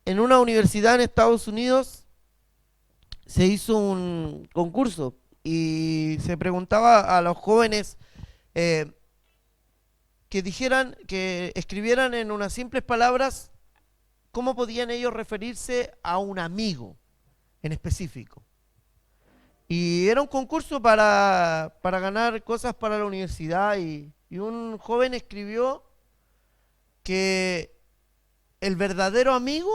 en una universidad en Estados Unidos se hizo un concurso y se preguntaba a los jóvenes eh, que escribieran en unas simples palabras cómo podían ellos referirse a un amigo en específico. Y era un concurso para ganar cosas para la universidad y un joven escribió que el verdadero amigo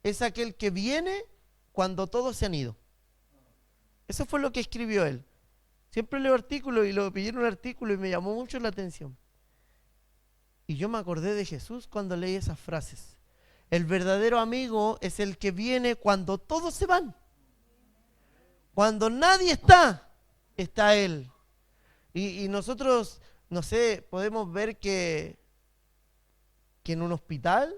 es aquel que viene cuando todos se han ido. Eso fue lo que escribió él. Siempre leo artículos y lo pidieron un artículo y me llamó mucho la atención. Y yo me acordé de Jesús cuando leí esas frases. El verdadero amigo es el que viene cuando todos se van. Cuando nadie está, está Él. Y nosotros, no sé, podemos ver que en un hospital,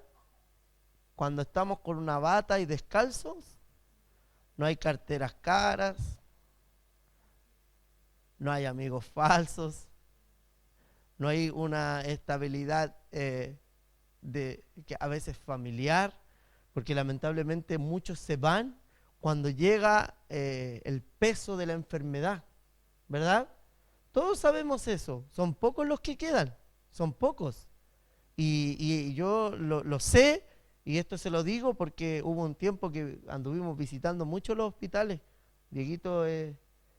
cuando estamos con una bata y descalzos, no hay carteras caras, no hay amigos falsos, no hay una estabilidad que a veces familiar, porque lamentablemente muchos se van cuando llega el peso de la enfermedad, ¿verdad? Todos sabemos eso, son pocos los que quedan, son pocos. Y yo lo sé, y esto se lo digo porque hubo un tiempo que anduvimos visitando mucho los hospitales. Dieguito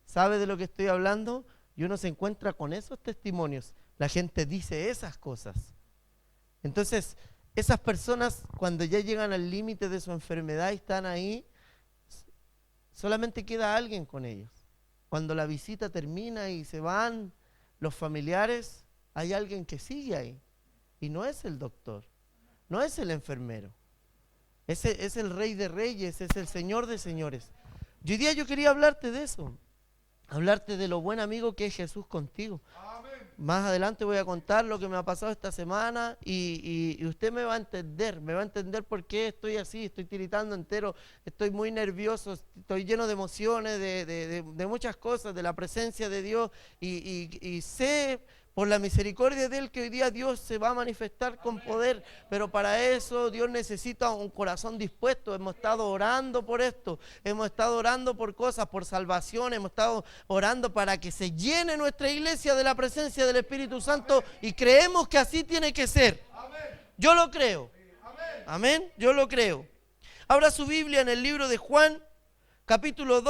sabe de lo que estoy hablando, y uno se encuentra con esos testimonios. La gente dice esas cosas. Entonces, esas personas cuando ya llegan al límite de su enfermedad y están ahí, solamente queda alguien con ellos. Cuando la visita termina y se van los familiares, hay alguien que sigue ahí. Y no es el doctor, no es el enfermero. Ese es el Rey de Reyes, es el Señor de Señores. Y hoy día yo quería hablarte de eso, hablarte de lo buen amigo que es Jesús contigo. Más adelante voy a contar lo que me ha pasado esta semana y usted me va a entender por qué estoy así, estoy tiritando entero, estoy muy nervioso, estoy lleno de emociones, de muchas cosas, de la presencia de Dios y sé por la misericordia de Él que hoy día Dios se va a manifestar con poder, pero para eso Dios necesita un corazón dispuesto. Hemos estado orando por esto, hemos estado orando por cosas, por salvación, hemos estado orando para que se llene nuestra iglesia de la presencia del Espíritu Santo y creemos que así tiene que ser. Yo lo creo. Amén, yo lo creo. Abra su Biblia en el libro de Juan, capítulo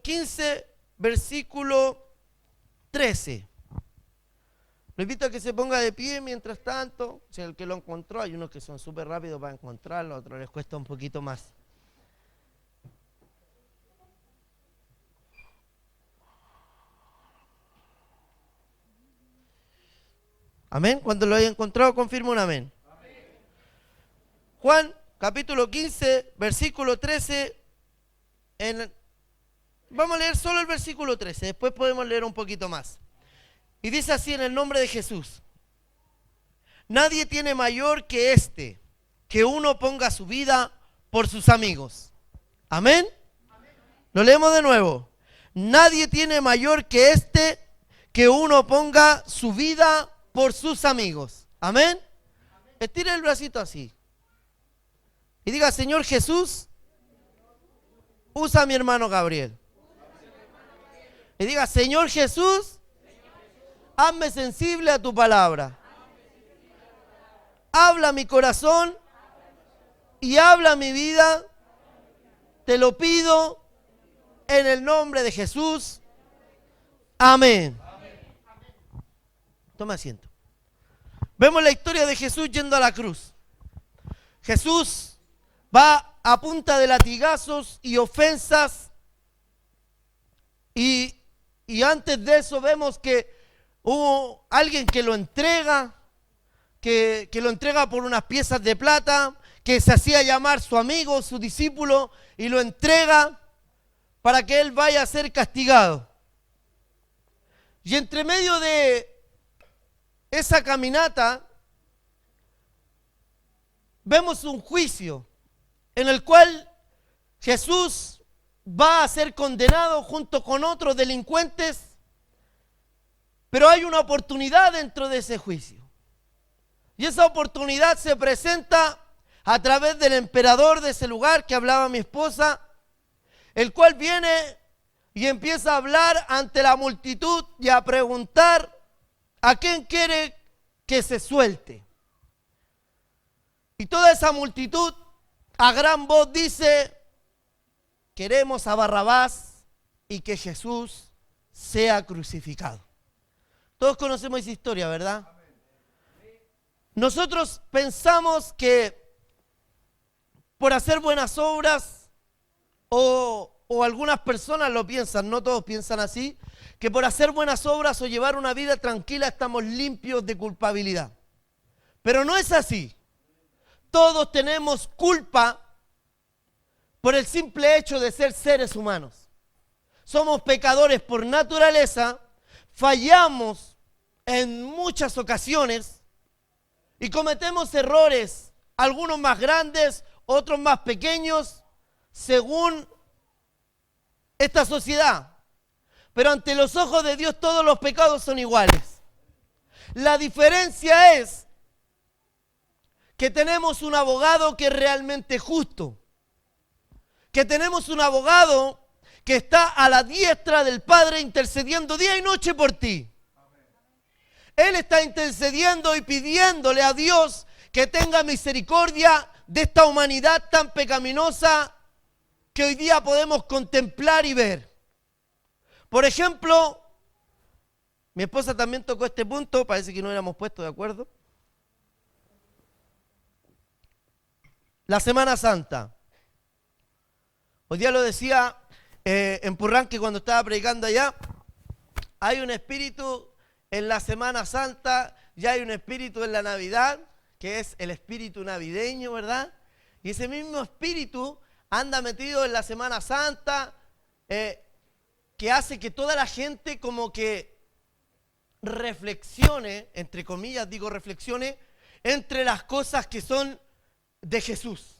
15, versículo 13. Lo invito a que se ponga de pie mientras tanto. Si el que lo encontró, hay unos que son súper rápidos para encontrarlo, a otros les cuesta un poquito más. Amén. Cuando lo haya encontrado, confirma un amén. Juan, capítulo 15, versículo 13. Vamos a leer solo el versículo 13, después podemos leer un poquito más. Y dice así en el nombre de Jesús: nadie tiene mayor que este, que uno ponga su vida por sus amigos. Amén. Lo leemos de nuevo. Nadie tiene mayor que este, que uno ponga su vida por sus amigos. Amén. Estire el bracito así y diga: Señor Jesús, usa a mi hermano Gabriel. Y diga: Señor Jesús, hazme sensible a tu palabra. Habla mi corazón y habla mi vida. Te lo pido en el nombre de Jesús. Amén. Toma asiento. Vemos la historia de Jesús yendo a la cruz. Jesús va a punta de latigazos y ofensas y antes de eso vemos que hubo alguien que lo entrega, que lo entrega por unas piezas de plata, que se hacía llamar su amigo, su discípulo, y lo entrega para que él vaya a ser castigado. Y entre medio de esa caminata vemos un juicio en el cual Jesús va a ser condenado junto con otros delincuentes, pero hay una oportunidad dentro de ese juicio. Y esa oportunidad se presenta a través del emperador de ese lugar que hablaba mi esposa, el cual viene y empieza a hablar ante la multitud y a preguntar a quién quiere que se suelte. Y toda esa multitud a gran voz dice: queremos a Barrabás y que Jesús sea crucificado. Todos conocemos esa historia, ¿verdad? Nosotros pensamos que por hacer buenas obras, o algunas personas lo piensan, no todos piensan así, que por hacer buenas obras o llevar una vida tranquila estamos limpios de culpabilidad. Pero no es así. Todos tenemos culpa por el simple hecho de ser seres humanos. Somos pecadores por naturaleza, fallamos en muchas ocasiones y cometemos errores, algunos más grandes, otros más pequeños, según esta sociedad. Pero ante los ojos de Dios todos los pecados son iguales. La diferencia es que tenemos un abogado que es realmente justo, que tenemos un abogado que está a la diestra del Padre intercediendo día y noche por ti. Él está intercediendo y pidiéndole a Dios que tenga misericordia de esta humanidad tan pecaminosa que hoy día podemos contemplar y ver. Por ejemplo, mi esposa también tocó este punto, parece que no éramos puestos de acuerdo. La Semana Santa. Hoy día lo decía en Purranque cuando estaba predicando allá. Hay un espíritu en la Semana Santa, ya hay un espíritu en la Navidad, que es el espíritu navideño, ¿verdad? Y ese mismo espíritu anda metido en la Semana Santa, que hace que toda la gente como que reflexione, entre comillas digo reflexione, entre las cosas que son de Jesús.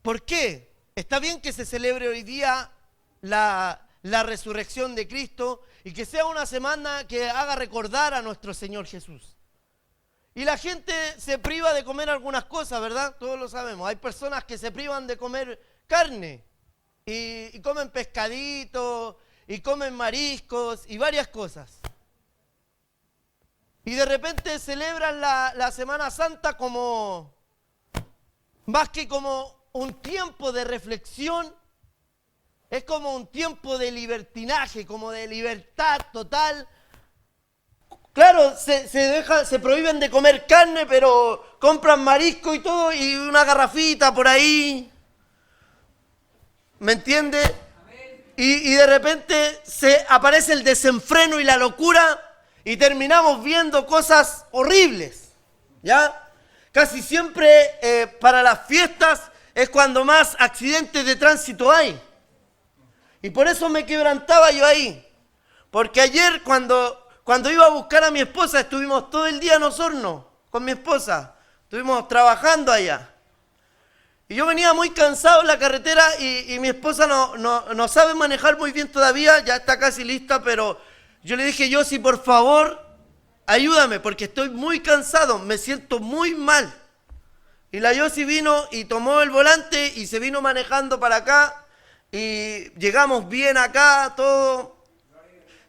¿Por qué? Está bien que se celebre hoy día la resurrección de Cristo y que sea una semana que haga recordar a nuestro Señor Jesús. Y la gente se priva de comer algunas cosas, ¿verdad? Todos lo sabemos. Hay personas que se privan de comer carne y comen pescadito y comen mariscos y varias cosas. Y de repente celebran la Semana Santa como, más que como un tiempo de reflexión, es como un tiempo de libertinaje, como de libertad total. Claro, se prohíben de comer carne, pero compran marisco y todo, y una garrafita por ahí. ¿Me entiende? Y de repente aparece el desenfreno y la locura, y terminamos viendo cosas horribles, ¿ya? Casi siempre para las fiestas es cuando más accidentes de tránsito hay. Y por eso me quebrantaba yo ahí. Porque ayer cuando iba a buscar a mi esposa, estuvimos todo el día en Osorno con mi esposa. Estuvimos trabajando allá. Y yo venía muy cansado en la carretera y mi esposa no sabe manejar muy bien todavía, ya está casi lista, pero yo le dije: Yossi, por favor, ayúdame, porque estoy muy cansado, me siento muy mal. Y la Yossi vino y tomó el volante y se vino manejando para acá. Y llegamos bien acá, todo.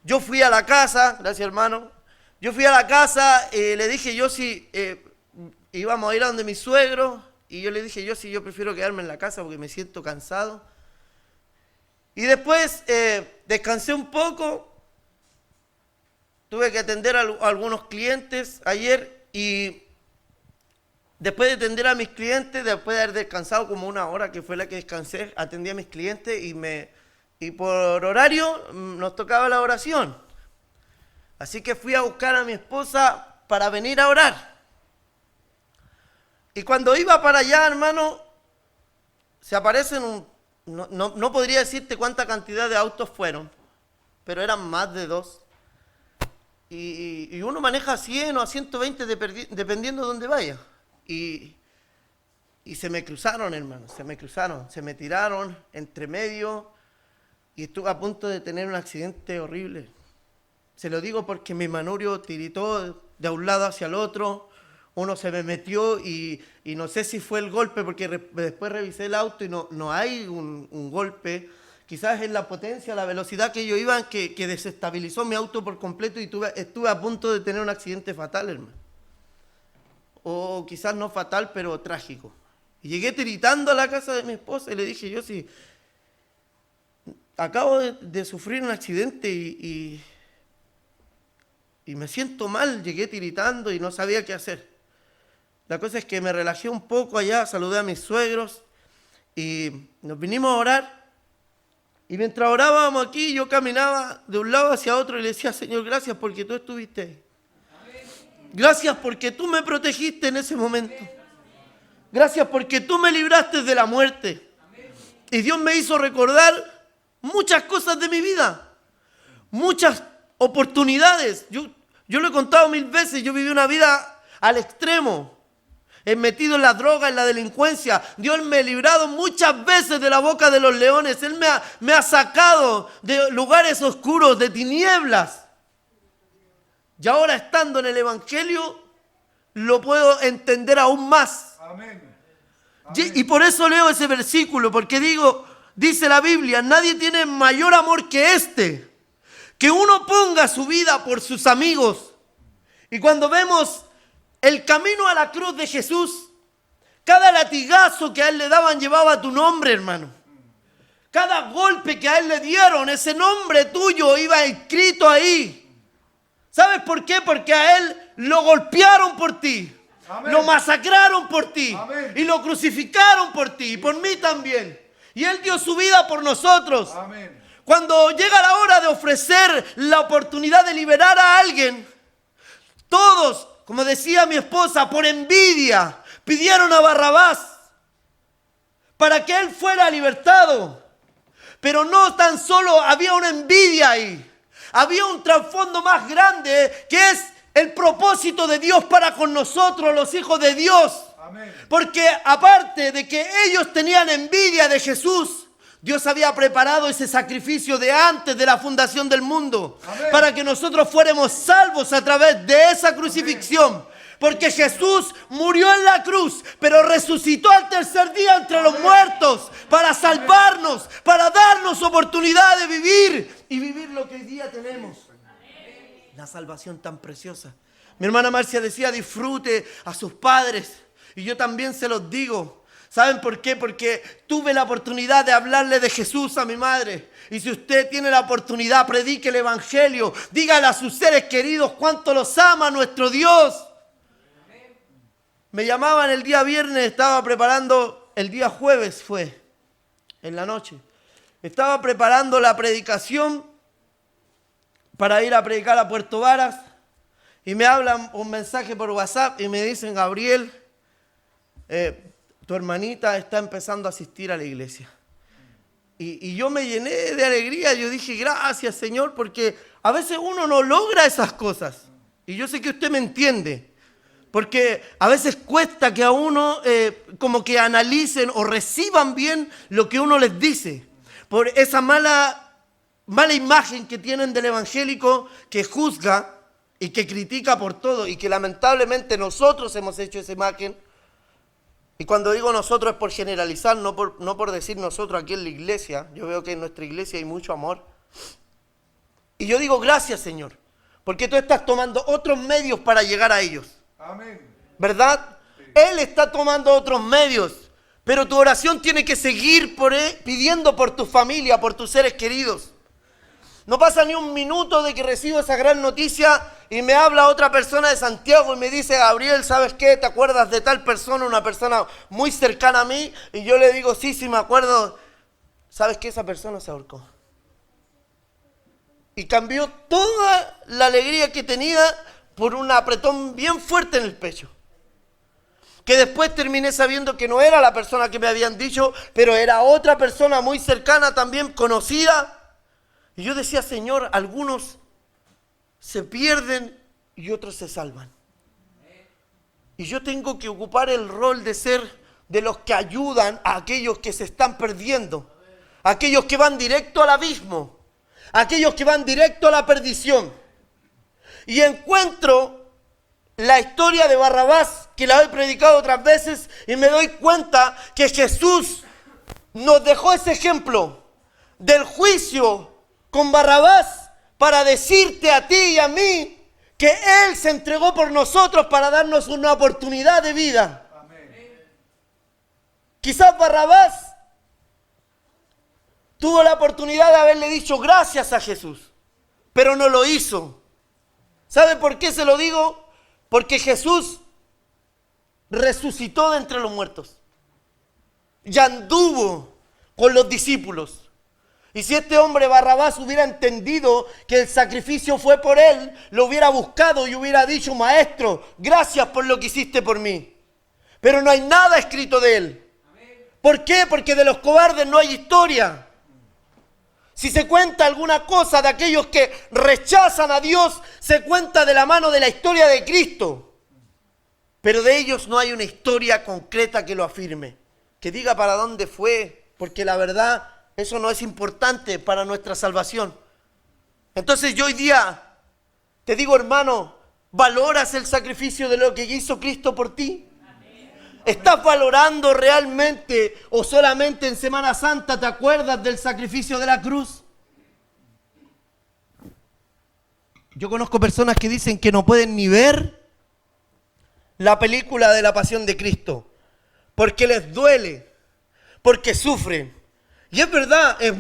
Yo fui a la casa, gracias hermano. Yo fui a la casa, le dije: Yossi, íbamos a ir a donde mi suegro. Y yo le dije: Yossi, yo prefiero quedarme en la casa porque me siento cansado. Y después descansé un poco. Tuve que atender a algunos clientes ayer y después de atender a mis clientes, después de haber descansado como una hora, que fue la que descansé, atendí a mis clientes y por horario nos tocaba la oración. Así que fui a buscar a mi esposa para venir a orar. Y cuando iba para allá, hermano, se aparecen no podría decirte cuánta cantidad de autos fueron, pero eran más de 2. Y uno maneja a 100 o a 120 dependiendo de dónde vaya. Y se me cruzaron, hermano, se me tiraron entre medio y estuve a punto de tener un accidente horrible. Se lo digo porque mi manubrio tiritó de un lado hacia el otro. Uno se me metió y no sé si fue el golpe, porque después revisé el auto y no hay un golpe. Quizás es la potencia, la velocidad que yo iba que desestabilizó mi auto por completo y estuve a punto de tener un accidente fatal, hermano. O quizás no fatal, pero trágico. Y llegué tiritando a la casa de mi esposa y le dije, yo sí, acabo de sufrir un accidente y me siento mal. Llegué tiritando y no sabía qué hacer. La cosa es que me relajé un poco allá, saludé a mis suegros y nos vinimos a orar. Y mientras orábamos aquí, yo caminaba de un lado hacia otro y le decía, Señor, gracias porque tú estuviste ahí. Gracias porque tú me protegiste en ese momento. Gracias porque tú me libraste de la muerte. Y Dios me hizo recordar muchas cosas de mi vida. Muchas oportunidades. Yo lo he contado 1000 veces. Yo viví una vida al extremo. He metido en la droga, en la delincuencia. Dios me ha librado muchas veces de la boca de los leones. Él me ha sacado de lugares oscuros, de tinieblas. Y ahora estando en el Evangelio, lo puedo entender aún más. Amén. Y por eso leo ese versículo, porque dice la Biblia, nadie tiene mayor amor que este, que uno ponga su vida por sus amigos. Y cuando vemos el camino a la cruz de Jesús, cada latigazo que a él le daban llevaba tu nombre, hermano. Cada golpe que a él le dieron, ese nombre tuyo iba escrito ahí. ¿Sabes por qué? Porque a él lo golpearon por ti. Amén. Lo masacraron por ti. Amén. Y lo crucificaron por ti y por mí también. Y él dio su vida por nosotros. Amén. Cuando llega la hora de ofrecer la oportunidad de liberar a alguien, todos, como decía mi esposa, por envidia, pidieron a Barrabás para que él fuera libertado. Pero no tan solo había una envidia ahí. Había un trasfondo más grande que es el propósito de Dios para con nosotros, los hijos de Dios. Amén. Porque aparte de que ellos tenían envidia de Jesús, Dios había preparado ese sacrificio de antes de la fundación del mundo. Amén. Para que nosotros fuéramos salvos a través de esa crucifixión. Amén. Porque Jesús murió en la cruz, pero resucitó al tercer día entre los muertos para salvarnos, para darnos oportunidad de vivir y vivir lo que hoy día tenemos. La salvación tan preciosa. Mi hermana Marcia decía, disfrute a sus padres. Y yo también se los digo. ¿Saben por qué? Porque tuve la oportunidad de hablarle de Jesús a mi madre. Y si usted tiene la oportunidad, predique el Evangelio. Dígale a sus seres queridos cuánto los ama nuestro Dios. Me llamaban el día viernes, estaba preparando, el día jueves fue, en la noche. Estaba preparando la predicación para ir a predicar a Puerto Varas. Y me hablan un mensaje por WhatsApp y me dicen, Gabriel, tu hermanita está empezando a asistir a la iglesia. Y yo me llené de alegría, yo dije, gracias Señor, porque a veces uno no logra esas cosas. Y yo sé que usted me entiende. Porque a veces cuesta que a uno como que analicen o reciban bien lo que uno les dice. Por esa mala imagen que tienen del evangélico que juzga y que critica por todo. Y que lamentablemente nosotros hemos hecho esa imagen. Y cuando digo nosotros es por generalizar, no por decir nosotros aquí en la iglesia. Yo veo que en nuestra iglesia hay mucho amor. Y yo digo gracias Señor. Porque tú estás tomando otros medios para llegar a ellos. Amén. ¿Verdad? Sí. Él está tomando otros medios, pero tu oración tiene que seguir pidiendo por tu familia, por tus seres queridos. No pasa ni un minuto de que recibo esa gran noticia y me habla otra persona de Santiago y me dice, Gabriel, ¿sabes qué? ¿Te acuerdas de tal persona, una persona muy cercana a mí? Y yo le digo, sí, me acuerdo. ¿Sabes qué? Esa persona se ahorcó. Y cambió toda la alegría que tenía por un apretón bien fuerte en el pecho. Que después terminé sabiendo que no era la persona que me habían dicho, pero era otra persona muy cercana también, conocida. Y yo decía, Señor, algunos se pierden y otros se salvan. Y yo tengo que ocupar el rol de ser de los que ayudan a aquellos que se están perdiendo. Aquellos que van directo al abismo. Aquellos que van directo a la perdición. y encuentro la historia de Barrabás, que la he predicado otras veces, y me doy cuenta que Jesús nos dejó ese ejemplo del juicio con Barrabás para decirte a ti y a mí que Él se entregó por nosotros para darnos una oportunidad de vida. Amén. Quizás Barrabás tuvo la oportunidad de haberle dicho gracias a Jesús, pero no lo hizo. ¿Sabe por qué se lo digo? Porque Jesús resucitó de entre los muertos y anduvo con los discípulos. Y si este hombre Barrabás hubiera entendido que el sacrificio fue por él, lo hubiera buscado y hubiera dicho: maestro, gracias por lo que hiciste por mí. Pero no hay nada escrito de él. ¿Por qué? Porque de los cobardes no hay historia. Si se cuenta alguna cosa de aquellos que rechazan a Dios, se cuenta de la mano de la historia de Cristo. Pero de ellos no hay una historia concreta que lo afirme, que diga para dónde fue, porque la verdad, eso no es importante para nuestra salvación. Entonces yo hoy día te digo, hermano, ¿valoras el sacrificio de lo que hizo Cristo por ti? ¿Estás valorando realmente o solamente en Semana Santa te acuerdas del sacrificio de la cruz? Yo conozco personas que dicen que no pueden ni ver la película de la Pasión de Cristo porque les duele, porque sufren. Y es verdad, es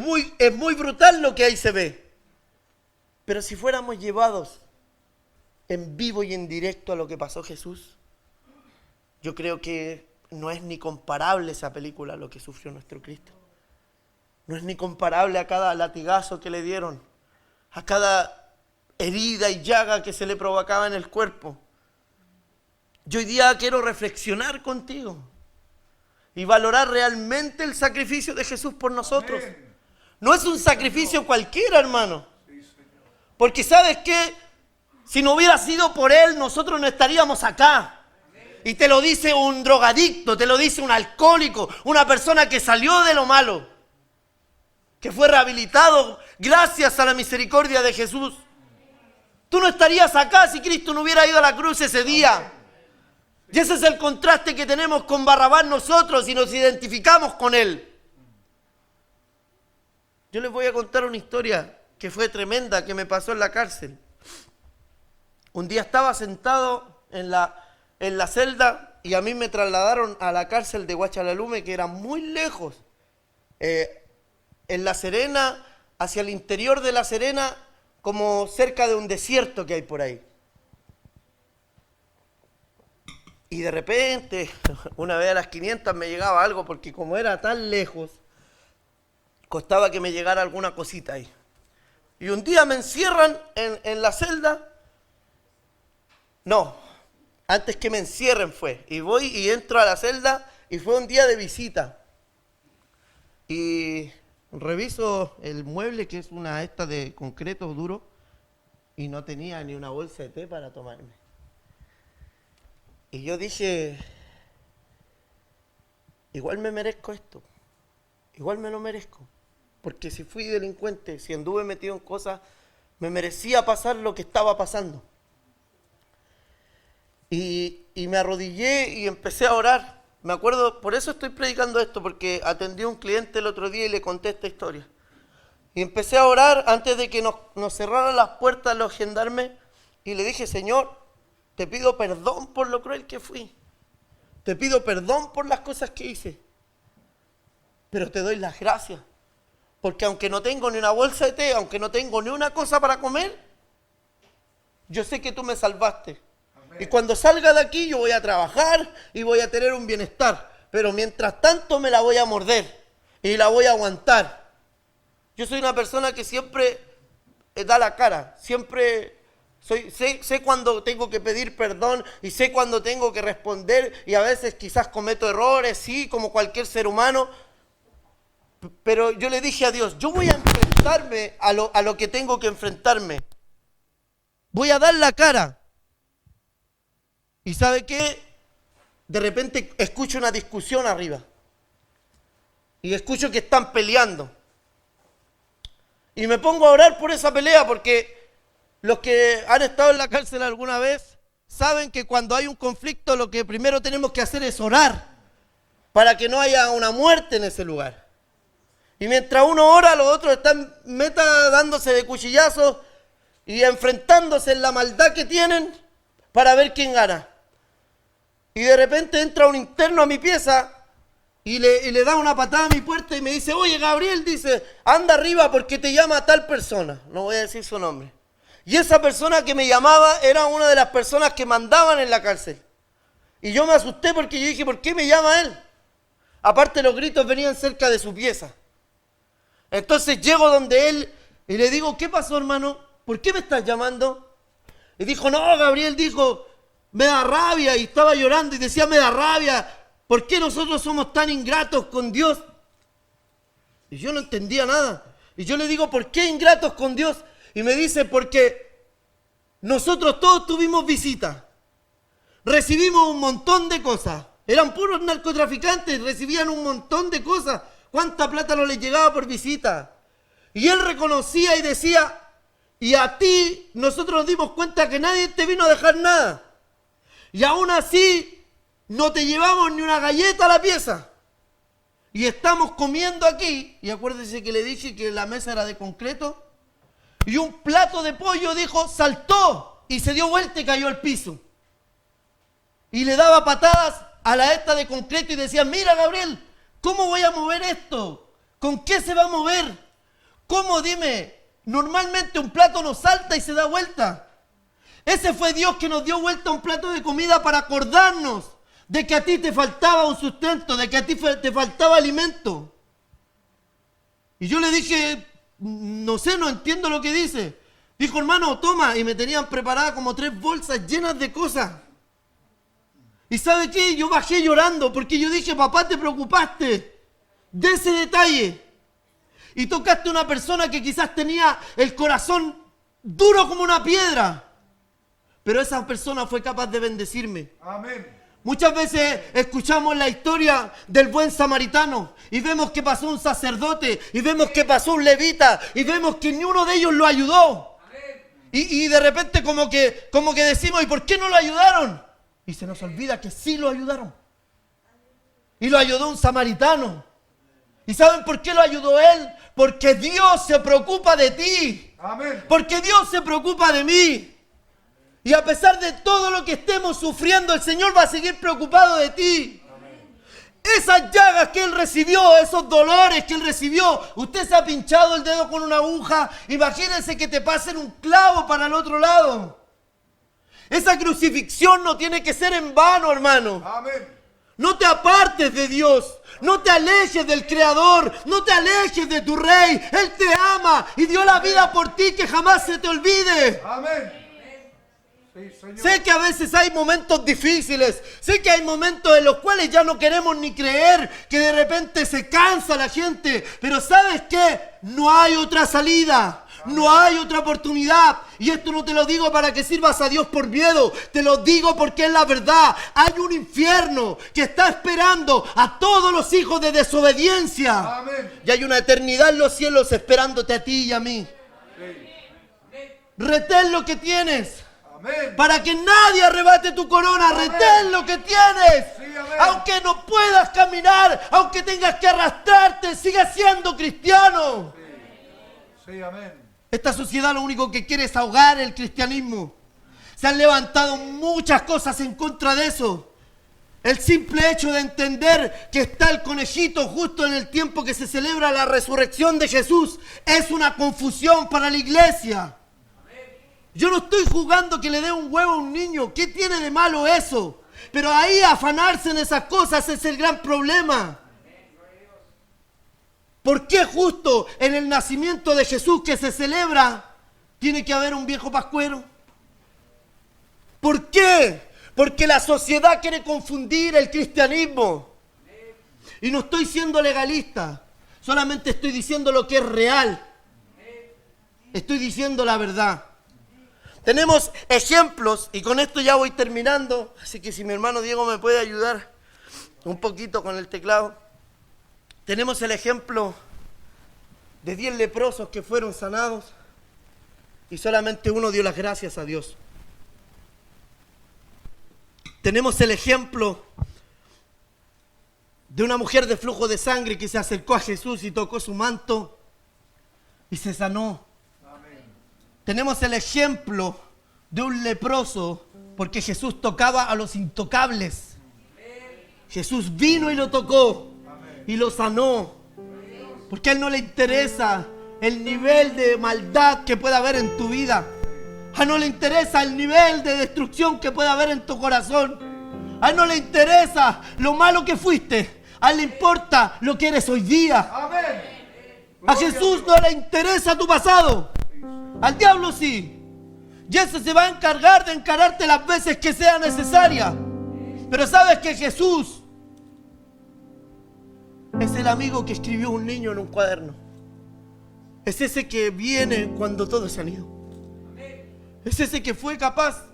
muy brutal lo que ahí se ve. Pero si fuéramos llevados en vivo y en directo a lo que pasó Jesús, yo creo que no es ni comparable esa película a lo que sufrió nuestro Cristo. No es ni comparable a cada latigazo que le dieron, a cada herida y llaga que se le provocaba en el cuerpo. Yo hoy día quiero reflexionar contigo y valorar realmente el sacrificio de Jesús por nosotros. Amén. No es un sacrificio cualquiera, hermano. Porque ¿sabes qué? Si no hubiera sido por Él, nosotros no estaríamos acá. Y te lo dice un drogadicto, te lo dice un alcohólico, una persona que salió de lo malo, que fue rehabilitado gracias a la misericordia de Jesús. Tú no estarías acá si Cristo no hubiera ido a la cruz ese día. Y ese es el contraste que tenemos con Barrabás nosotros y nos identificamos con él. Yo les voy a contar una historia que fue tremenda, que me pasó en la cárcel. Un día estaba sentado en la celda y a mí me trasladaron a la cárcel de Huachalalume, que era muy lejos. En La Serena, hacia el interior de La Serena, como cerca de un desierto que hay por ahí. Y de repente, una vez a las 500 me llegaba algo, porque como era tan lejos, costaba que me llegara alguna cosita ahí. Y un día me encierran en la celda. No, antes que me encierren fue. Y voy y entro a la celda y fue un día de visita. Y reviso el mueble, que es una esta de concreto duro, y no tenía ni una bolsa de té para tomarme. Y yo dije, igual me merezco esto, igual me lo merezco, porque si fui delincuente, si anduve metido en cosas, me merecía pasar lo que estaba pasando. Y me arrodillé y empecé a orar. Me acuerdo, por eso estoy predicando esto, porque atendí a un cliente el otro día y le conté esta historia. Y empecé a orar antes de que nos cerraran las puertas los gendarmes, y le dije, Señor, te pido perdón por lo cruel que fui. Te pido perdón por las cosas que hice. Pero te doy las gracias. Porque aunque no tengo ni una bolsa de té, aunque no tengo ni una cosa para comer, yo sé que tú me salvaste. Amén. Y cuando salga de aquí yo voy a trabajar y voy a tener un bienestar. Pero mientras tanto me la voy a morder y la voy a aguantar. Yo soy una persona que siempre da la cara, siempre... Sé cuando tengo que pedir perdón y sé cuando tengo que responder, y a veces quizás cometo errores, sí, como cualquier ser humano, pero yo le dije a Dios, yo voy a enfrentarme a lo que tengo que enfrentarme. Voy a dar la cara. ¿Y sabe qué? De repente escucho una discusión arriba y escucho que están peleando. Y me pongo a orar por esa pelea, porque Los que han estado en la cárcel alguna vez saben que cuando hay un conflicto lo que primero tenemos que hacer es orar para que no haya una muerte en ese lugar. Y mientras uno ora, los otros están dándose de cuchillazos y enfrentándose en la maldad que tienen para ver quién gana. Y de repente entra un interno a mi pieza y le da una patada a mi puerta y me dice, oye Gabriel, dice, anda arriba porque te llama tal persona. No voy a decir su nombre. Y esa persona que me llamaba era una de las personas que mandaban en la cárcel. Y yo me asusté porque yo dije, ¿por qué me llama él? Aparte los gritos venían cerca de su pieza. Entonces llego donde él y le digo, ¿qué pasó, hermano? ¿Por qué me estás llamando? Y dijo, no, Gabriel, dijo, me da rabia. Y estaba llorando y decía, me da rabia. ¿Por qué nosotros somos tan ingratos con Dios? Y yo no entendía nada. Y yo le digo, ¿por qué ingratos con Dios? Y me dice, porque nosotros todos tuvimos visita. Recibimos un montón de cosas. Eran puros narcotraficantes, recibían un montón de cosas. ¿Cuánta plata no les llegaba por visita? Y él reconocía y decía, y a ti nosotros nos dimos cuenta que nadie te vino a dejar nada. Y aún así no te llevamos ni una galleta a la pieza. Y estamos comiendo aquí, y acuérdese que le dije que la mesa era de concreto, y un plato de pollo, dijo, saltó y se dio vuelta y cayó al piso. Y le daba patadas a la esta de concreto y decía, mira Gabriel, ¿cómo voy a mover esto? ¿Con qué se va a mover? ¿Cómo? Dime, normalmente un plato no salta y se da vuelta. Ese fue Dios que nos dio vuelta un plato de comida para acordarnos de que a ti te faltaba un sustento, de que a ti te faltaba alimento. Y yo le dije, no sé, no entiendo lo que dice. Dijo, hermano, toma. Y me tenían preparada como 3 bolsas llenas de cosas. ¿Y sabe qué? Yo bajé llorando porque yo dije, papá, te preocupaste de ese detalle. Y tocaste a una persona que quizás tenía el corazón duro como una piedra. Pero esa persona fue capaz de bendecirme. Amén. Muchas veces escuchamos la historia del buen samaritano y vemos que pasó un sacerdote y vemos que pasó un levita y vemos que ni uno de ellos lo ayudó. Y de repente como que decimos, ¿y por qué no lo ayudaron? Y se nos olvida que sí lo ayudaron. Y lo ayudó un samaritano. ¿Y saben por qué lo ayudó él? Porque Dios se preocupa de ti. Amén. Porque Dios se preocupa de mí. Y a pesar de todo lo que estemos sufriendo, el Señor va a seguir preocupado de ti. Amén. Esas llagas que Él recibió, esos dolores que Él recibió, usted se ha pinchado el dedo con una aguja, imagínense que te pasen un clavo para el otro lado. Esa crucifixión no tiene que ser en vano, hermano. Amén. No te apartes de Dios, no te alejes del Creador, no te alejes de tu Rey. Él te ama y dio la vida por ti, que jamás se te olvide. Amén. Sí, Señor. Sé que a veces hay momentos difíciles, sé que hay momentos en los cuales ya no queremos ni creer, que de repente se cansa la gente, pero ¿sabes qué? No hay otra salida. No hay otra oportunidad. Y esto no te lo digo para que sirvas a Dios por miedo. Te lo digo porque es la verdad. Hay un infierno que está esperando a todos los hijos de desobediencia. Amén. Y hay una eternidad en los cielos esperándote a ti y a mí. Sí. Retén lo que tienes. Amén. Para que nadie arrebate tu corona. Amén. Retén lo que tienes. Sí, amén. Aunque no puedas caminar, aunque tengas que arrastrarte, sigue siendo cristiano. Sí, amén. Esta sociedad lo único que quiere es ahogar el cristianismo. Se han levantado muchas cosas en contra de eso. El simple hecho de entender que está el conejito justo en el tiempo que se celebra la resurrección de Jesús es una confusión para la iglesia. Yo no estoy jugando que le dé un huevo a un niño. ¿Qué tiene de malo eso? Pero ahí afanarse en esas cosas es el gran problema. ¿Por qué justo en el nacimiento de Jesús que se celebra tiene que haber un viejo pascuero? ¿Por qué? Porque la sociedad quiere confundir el cristianismo. Y no estoy siendo legalista, solamente estoy diciendo lo que es real. Estoy diciendo la verdad. Tenemos ejemplos, y con esto ya voy terminando, así que si mi hermano Diego me puede ayudar un poquito con el teclado. Tenemos el ejemplo de 10 leprosos que fueron sanados. y solamente uno dio las gracias a Dios. Tenemos el ejemplo de una mujer de flujo de sangre que se acercó a Jesús y tocó su manto y se sanó. Amén. Tenemos el ejemplo de un leproso, porque Jesús tocaba a los intocables. Jesús vino y lo tocó y lo sanó, porque a Él no le interesa el nivel de maldad que pueda haber en tu vida. A Él no le interesa el nivel de destrucción que pueda haber en tu corazón. A Él no le interesa lo malo que fuiste. A Él le importa lo que eres hoy día. Amén. A Jesús no le interesa tu pasado. Al diablo sí. Y ese se va a encargar de encararte las veces que sea necesaria. Pero sabes que Jesús es el amigo que escribió un niño en un cuaderno. Es ese que viene cuando todos se han ido. Es ese que fue capaz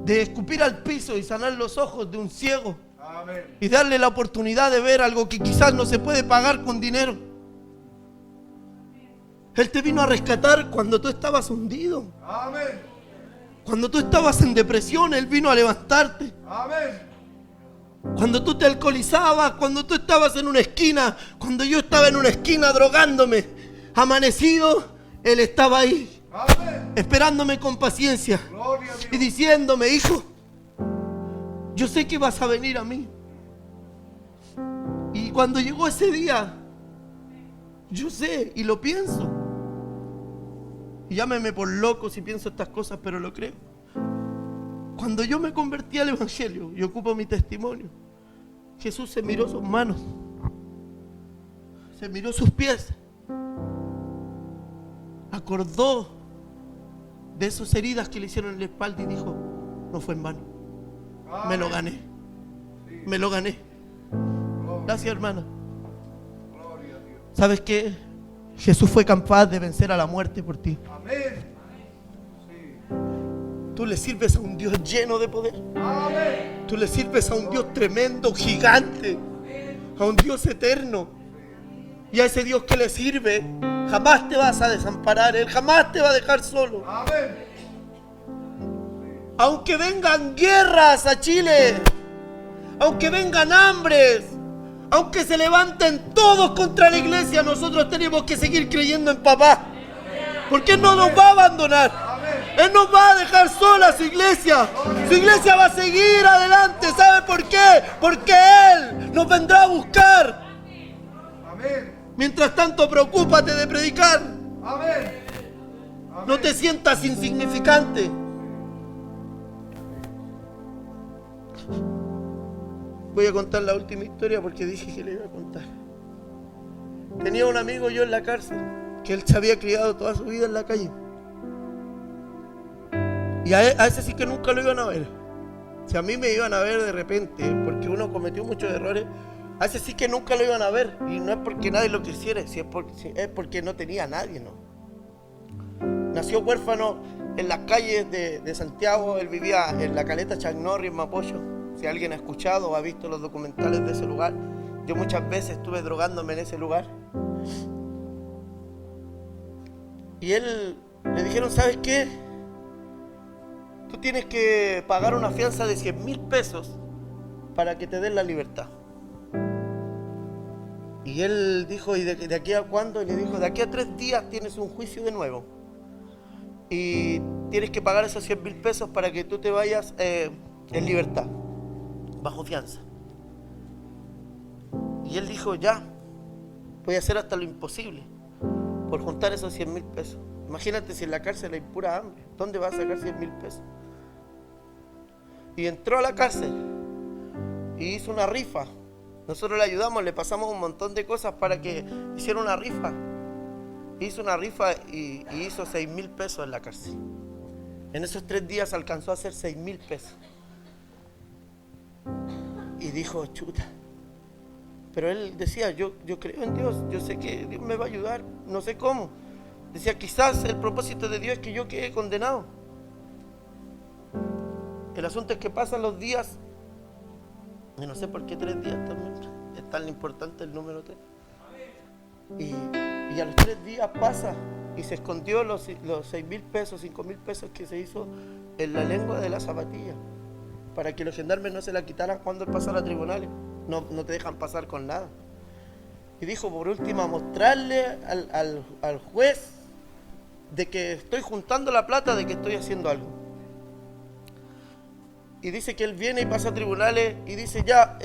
de escupir al piso y sanar los ojos de un ciego. Amén. Y darle la oportunidad de ver algo que quizás no se puede pagar con dinero. Él te vino a rescatar cuando tú estabas hundido. Amén. Cuando tú estabas en depresión, Él vino a levantarte. Amén. Cuando tú te alcoholizabas, cuando tú estabas en una esquina, cuando yo estaba en una esquina drogándome, amanecido, Él estaba ahí, Amén. esperándome con paciencia Gloria a Dios. y diciéndome: hijo, yo sé que vas a venir a mí. Y cuando llegó ese día, yo sé y lo pienso. Y llámeme por loco si pienso estas cosas, pero lo creo. Cuando yo me convertí al Evangelio y ocupo mi testimonio, Jesús se miró sus manos, se miró sus pies, acordó de esas heridas que le hicieron en la espalda y dijo: no fue en vano, me lo gané, me lo gané. Gracias, hermana. Gloria a Dios. ¿Sabes qué? Jesús fue capaz de vencer a la muerte por ti. Amén. Sí. Tú le sirves a un Dios lleno de poder. Amén. Tú le sirves a un Dios tremendo, gigante, a un Dios eterno. Y a ese Dios que le sirve, jamás te vas a desamparar. Él jamás te va a dejar solo. Amén. Aunque vengan guerras a Chile, aunque vengan hambres, aunque se levanten todos contra la iglesia, nosotros tenemos que seguir creyendo en papá. Porque Él no nos va a abandonar. Él nos va a dejar sola a su iglesia. Su iglesia va a seguir adelante. ¿Sabe por qué? Porque Él nos vendrá a buscar. Amén. Mientras tanto, preocúpate de predicar. Amén. No te sientas insignificante. Voy a contar la última historia porque dije que le iba a contar. Tenía un amigo yo en la cárcel, que él se había criado toda su vida en la calle. Y a ese sí que nunca lo iban a ver. Si a mí me iban a ver de repente, porque uno cometió muchos errores, a ese sí que nunca lo iban a ver. Y no es porque nadie lo quisiera, si es porque no tenía a nadie, ¿no? Nació huérfano en las calles de Santiago. Él vivía en la caleta Chuck Norris, en Mapocho. Si alguien ha escuchado o ha visto los documentales de ese lugar, yo muchas veces estuve drogándome en ese lugar. Y él le dijeron: ¿sabes qué? Tú tienes que pagar una fianza de 100,000 pesos para que te den la libertad. Y él dijo: ¿y de aquí a cuándo? Y le dijo: de aquí a 3 días tienes un juicio de nuevo. Y tienes que pagar esos 100,000 pesos para que tú te vayas en libertad, bajo fianza. Y él dijo: ya, voy a hacer hasta lo imposible por juntar esos 100,000 pesos. Imagínate si en la cárcel hay pura hambre, ¿dónde va a sacar 100,000 pesos? Y entró a la cárcel y hizo una rifa. Nosotros le ayudamos, le pasamos un montón de cosas para que hiciera una rifa. Hizo una rifa y hizo 6,000 pesos en la cárcel. En esos 3 días alcanzó a hacer 6,000 pesos. Y dijo: chuta. Pero él decía: yo creo en Dios, yo sé que Dios me va a ayudar, no sé cómo. Decía: quizás el propósito de Dios es que yo quede condenado. El asunto es que pasan los días, y no sé por qué 3 días también, es tan importante el número 3. Y a los 3 días pasa y se escondió los 6.000 pesos, 5.000 pesos que se hizo en la lengua de la zapatilla, para que los gendarmes no se la quitaran cuando él pasara a tribunales. No te dejan pasar con nada. Y dijo, por último, mostrarle al juez de que estoy juntando la plata, de que estoy haciendo algo. Y dice que él viene y pasa a tribunales y dice, ya,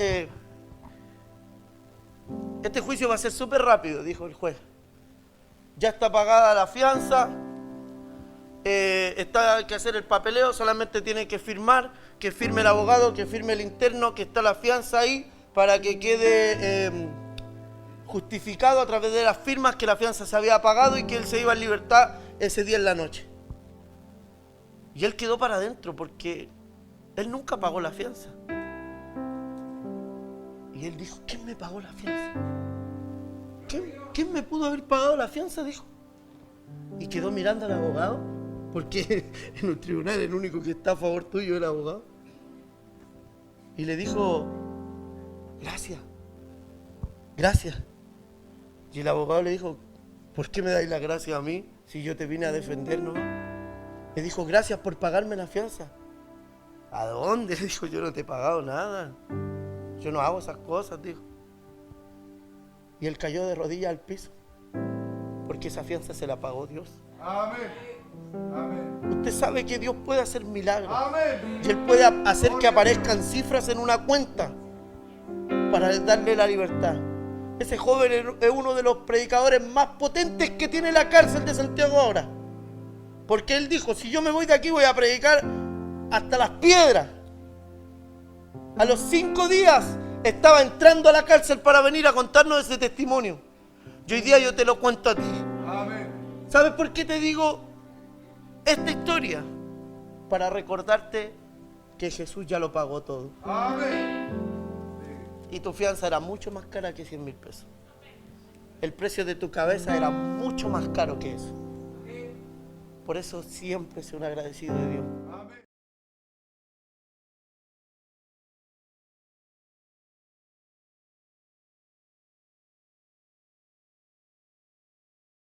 este juicio va a ser súper rápido, dijo el juez. Ya está pagada la fianza, hay que hacer el papeleo, solamente tiene que firmar, que firme el abogado, que firme el interno, que está la fianza ahí, para que quede justificado a través de las firmas que la fianza se había pagado y que él se iba en libertad ese día en la noche. Y él quedó para adentro porque él nunca pagó la fianza. Y él dijo, ¿quién me pagó la fianza? ¿Quién me pudo haber pagado la fianza? Dijo. Y quedó mirando al abogado, porque en un tribunal el único que está a favor tuyo es el abogado. Y le dijo, gracias. Y el abogado le dijo, ¿por qué me dais las gracias a mí si yo te vine a defender, no? Le dijo, gracias por pagarme la fianza. ¿A dónde? Le dijo, yo no te he pagado nada. Yo no hago esas cosas, dijo. Y él cayó de rodillas al piso, porque esa fianza se la pagó Dios. Amén. Amén. Usted sabe que Dios puede hacer milagros. Amén. Y Él puede hacer que aparezcan cifras en una cuenta para darle la libertad. Ese joven es uno de los predicadores más potentes que tiene la cárcel de Santiago ahora. Porque él dijo, si yo me voy de aquí voy a predicar hasta las piedras. A los 5 días estaba entrando a la cárcel para venir a contarnos ese testimonio. Y hoy día yo te lo cuento a ti. Amén. ¿Sabes por qué te digo esta historia? Para recordarte que Jesús ya lo pagó todo. Amén. Y tu fianza era mucho más cara que 100.000 pesos. El precio de tu cabeza era mucho más caro que eso. Por eso siempre sé un agradecido de Dios.